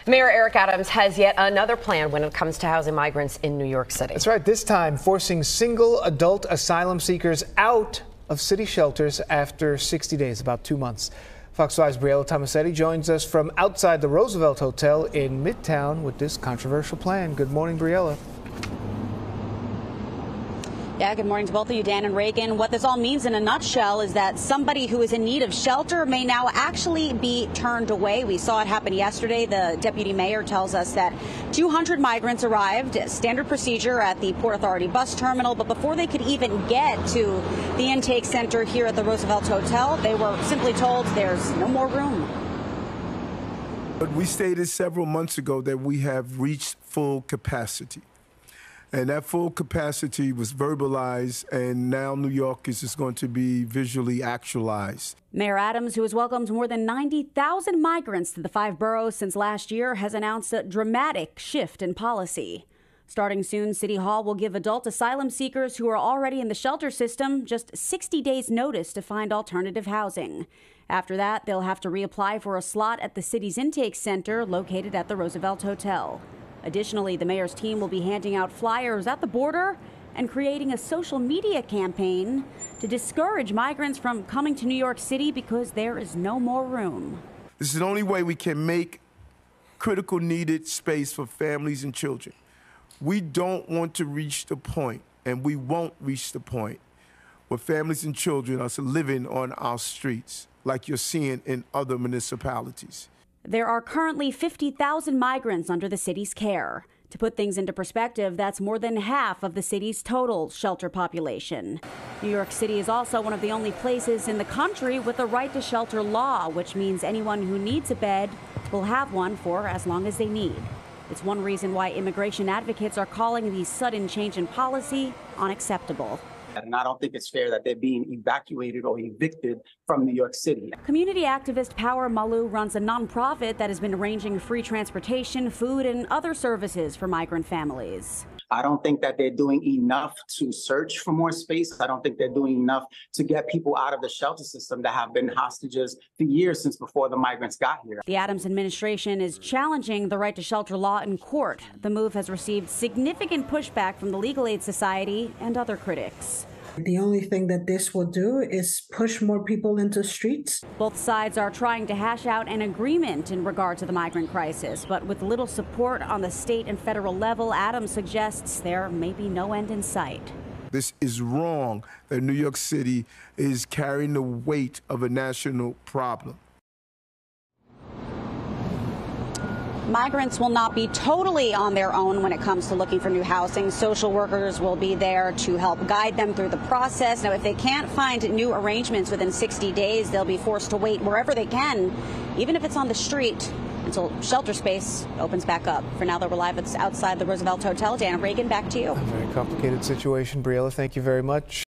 Mayor Eric Adams has yet another plan when it comes to housing migrants in New York City. That's right. This time, forcing single adult asylum seekers out of city shelters after 60 days, about 2 months. Fox 5's Briella Tomassetti joins us from outside the Roosevelt Hotel in Midtown with this controversial plan. Good morning, Briella. Yeah, good morning to both of you, Dan and Reagan. What this all means in a nutshell is that somebody who is in need of shelter may now actually be turned away. We saw it happen yesterday. The deputy mayor tells us that 200 migrants arrived, standard procedure at the Port Authority bus terminal. But before they could even get to the intake center here at the Roosevelt Hotel, they were simply told there's no more room. But we stated several months ago that we have reached full capacity. And that full capacity was verbalized, and now New York is just going to be visually actualized. Mayor Adams, who has welcomed more than 90,000 migrants to the 5 boroughs since last year, has announced a dramatic shift in policy. Starting soon, City Hall will give adult asylum seekers who are already in the shelter system just 60 days notice to find alternative housing. After that, they'll have to reapply for a slot at the city's intake center located at the Roosevelt Hotel. Additionally, the mayor's team will be handing out flyers at the border and creating a social media campaign to discourage migrants from coming to New York City because there is no more room. This is the only way we can make critical needed space for families and children. We don't want to reach the point, and we won't reach the point, where families and children are living on our streets like you're seeing in other municipalities. There are currently 50,000 migrants under the city's care. To put things into perspective, that's more than half of the city's total shelter population. New York City is also one of the only places in the country with a right to shelter law, which means anyone who needs a bed will have one for as long as they need. It's one reason why immigration advocates are calling the sudden change in policy unacceptable. And I don't think it's fair that they're being evacuated or evicted from New York City. Community activist Power Malu runs a nonprofit that has been arranging free transportation, food, and other services for migrant families. I don't think that they're doing enough to search for more space. I don't think they're doing enough to get people out of the shelter system that have been hostages for years since before the migrants got here. The Adams administration is challenging the right to shelter law in court. The move has received significant pushback from the Legal Aid Society and other critics. The only thing that this will do is push more people into streets. Both sides are trying to hash out an agreement in regard to the migrant crisis, but with little support on the state and federal level, Adams suggests there may be no end in sight. This is wrong that New York City is carrying the weight of a national problem. Migrants will not be totally on their own when it comes to looking for new housing. Social workers will be there to help guide them through the process. Now, if they can't find new arrangements within 60 days, they'll be forced to wait wherever they can, even if it's on the street, until shelter space opens back up. For now, they're live outside the Roosevelt Hotel. Dan and Reagan, back to you. A very complicated situation. Briella, thank you very much.